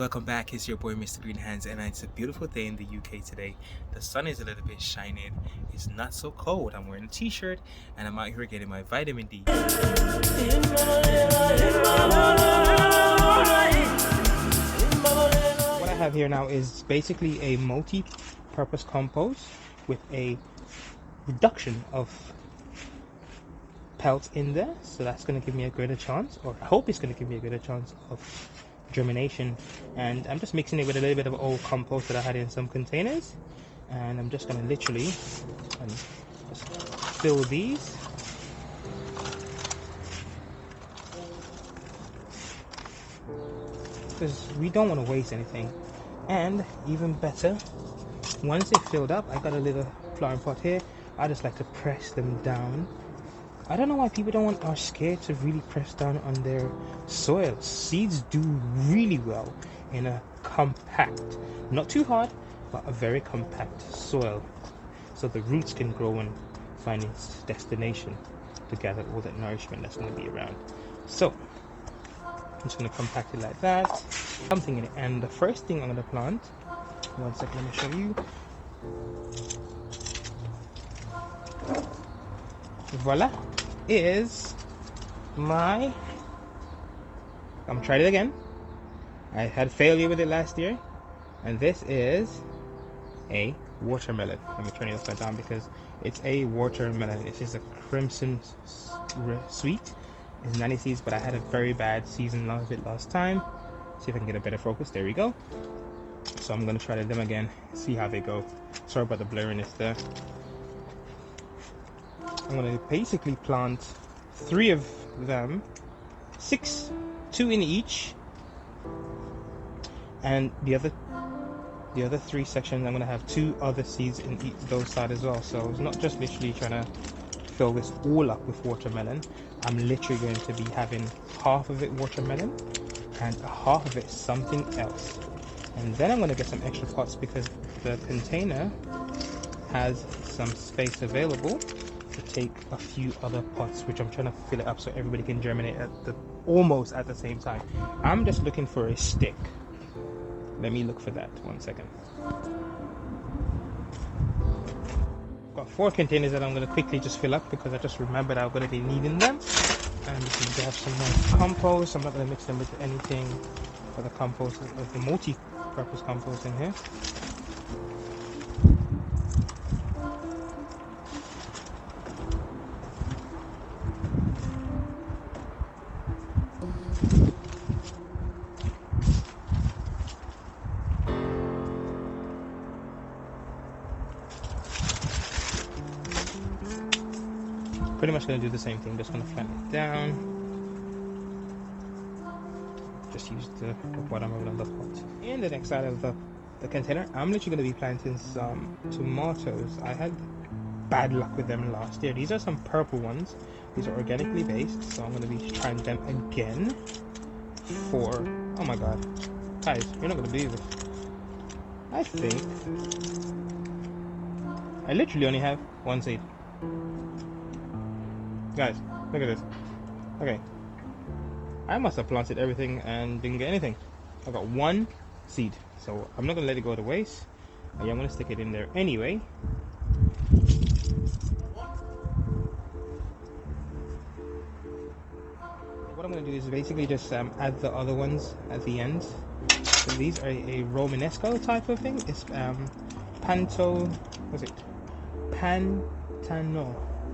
Welcome back, it's your boy Mr. Green Hands, and it's a beautiful day in the UK today. The sun is a little bit shining, it's not so cold. I'm wearing a t-shirt and I'm out here getting my vitamin D. What I have here now is basically a multi-purpose compost with a reduction of pelts in there, so that's going to give me a greater chance, or I hope it's going to give me a greater chance of germination. And I'm just mixing it with a little bit of old compost that I had in some containers, and I'm just going to literally just fill these. Because we don't want to waste anything. And even better, once it's filled up, I got a little flowering pot here. I just like to press them down. I don't know why people are scared to really press down on their soil. Seeds do really well in a compact, not too hard, but a very compact soil, so the roots can grow and find its destination to gather all that nourishment that's going to be around. So I'm just going to compact it like that, something in it. And the first thing I'm going to plant, one second, let me show you. Voila, is my, I'm trying it again. I had failure with it last year, and this is a watermelon. Let me turn it upside down because it's a watermelon. This is a crimson sweet. It's 90 seeds, but I had a very bad season of it last time. See if I can get a better focus. There we go. So I'm going to try them again, see how they go. Sorry about the blurriness there. I'm going to basically plant 3 of them, 2 in each, and the other 3 sections I'm going to have 2 other seeds in those side as well. So it's not just literally trying to fill this all up with watermelon. I'm literally going to be having half of it watermelon and half of it something else. And then I'm going to get some extra pots because the container has some space available to take a few other pots, which I'm trying to fill it up so everybody can germinate almost at the same time. I'm just looking for a stick. Let me look for that. 1 second. Got 4 containers that I'm going to quickly just fill up because I just remembered I'm going to be needing them. And just need to have some more compost. I'm not going to mix them with anything for the compost, the multi-purpose compost in here. Pretty much going to do the same thing, just going to flatten it down. Just use the bottom of the pot. In the next side of the container, I'm literally going to be planting some tomatoes. I had bad luck with them last year. These are some purple ones. These are organically based, so I'm going to be trying them again for, oh my god, guys, you're not going to believe it. I think I literally only have 1 seed. Guys, look at this. Okay, I must have planted everything and didn't get anything. I got 1 seed, so I'm not gonna let it go to waste. I'm gonna stick it in there anyway. What I'm gonna do is basically just add the other ones at the end. So these are a Romanesco type of thing. It's Pantano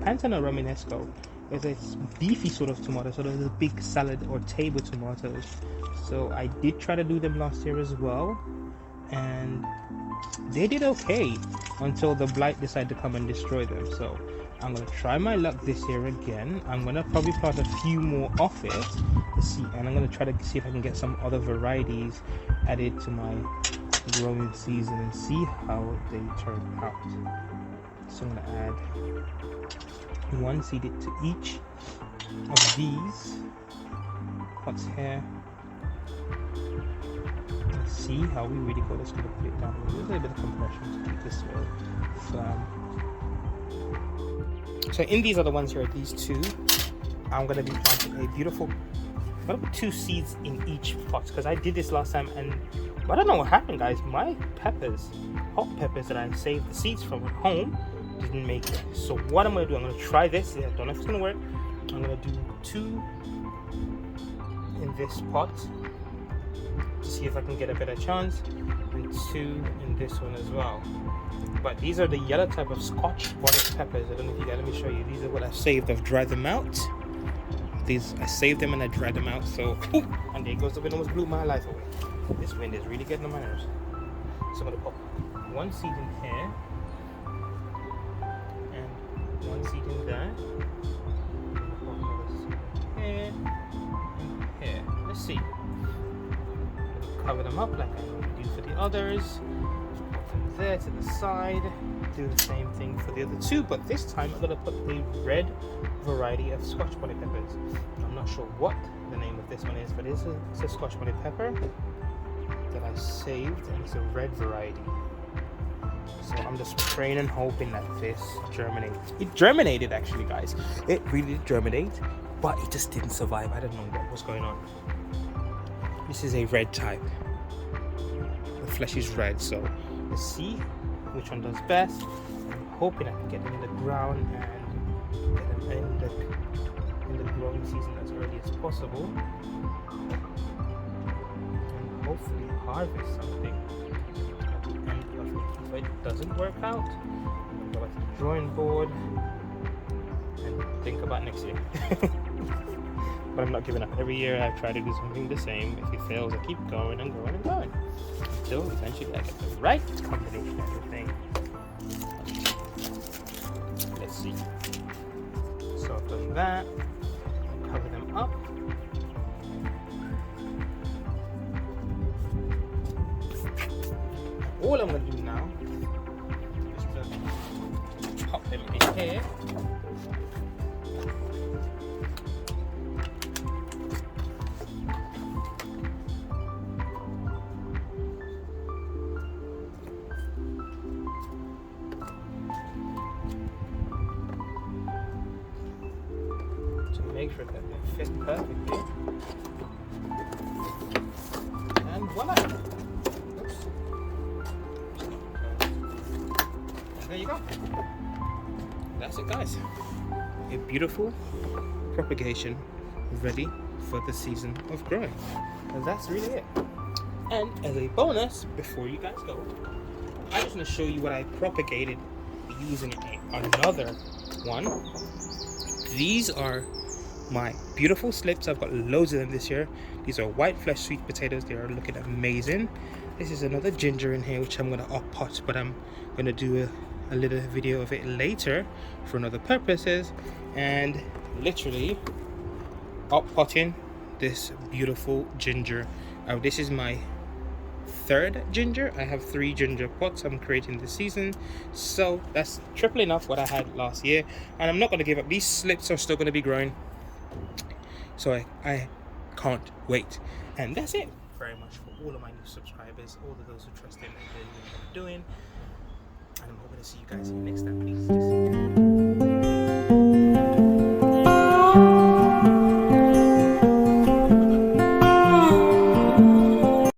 Romanesco. It's a beefy sort of tomato, sort of the big salad or table tomatoes. So I did try to do them last year as well, and they did okay until the blight decided to come and destroy them. So I'm going to try my luck this year again. I'm going to probably plant a few more off it to see, and I'm going to try to see if I can get some other varieties added to my growing season and see how they turn out. So I'm going to add 1 seed to each of these pots here. Let's see how we really go. Let's put it down a little bit of compression to keep this firm. So in these are the ones here, these 2. I'm going to be planting a beautiful I'm gonna put 2 seeds in each pot because I did this last time, and I don't know what happened, guys. My peppers, hot peppers that I saved the seeds from at home, didn't make it. So what I'm gonna do, I'm gonna try this. I don't know if it's gonna work. I'm gonna do 2 in this pot to see if I can get a better chance, and 2 in this one as well. But these are the yellow type of Scotch bonnet peppers. I don't know if you guys, let me show you. These are what I've saved. I've dried them out. These, I saved them and I dried them out. So, and there goes the wind, almost blew my life away. This wind is really getting on my nerves. So I'm gonna pop 1 seed in here and 1 seed in there. Pop another seed here and here. Let's see. Cover them up like I normally do for the others. Put them there to the side. Do the same thing for the other 2, but this time I'm gonna put a red variety of Scotch bonnet peppers. I'm not sure what the name of this one is, but it's a Scotch bonnet pepper that I saved, and it's a red variety. So I'm just praying and hoping that this germinates. It germinated actually, guys. It really did germinate, but it just didn't survive. I don't know what was going on. This is a red type. The flesh is red, so let's see which one does best. I'm hoping I can get them in the ground and get them in the growing season as early as possible, and hopefully harvest something at the end of it. If it doesn't work out, I'm going to go back to the drawing board and think about next year. But I'm not giving up. Every year I try to do something the same. If it fails, I keep going and going and going until eventually I get the right combination of everything. Let's see. So I've done that. Cover them up. All I'm going to do now is to pop them in here. Make sure that they fit perfectly, and voila! Oops. And there you go. That's it, guys. A beautiful propagation ready for the season of growing. And that's really it. And as a bonus, before you guys go, I just want to show you what I propagated using another one. These are my beautiful slips. I've got loads of them this year. These are white flesh sweet potatoes. They are looking amazing. This is another ginger in here, which I'm going to up pot, but I'm going to do a little video of it later for another purposes. And literally up potting this beautiful ginger. This is my 3rd ginger. I have 3 ginger pots I'm creating this season, so that's tripling up what I had last year, and I'm not going to give up. These slips are still going to be growing, so I can't wait. And that's it very much for all of my new subscribers, all of those who trust in what I'm doing, and I'm hoping to see you guys next time. Please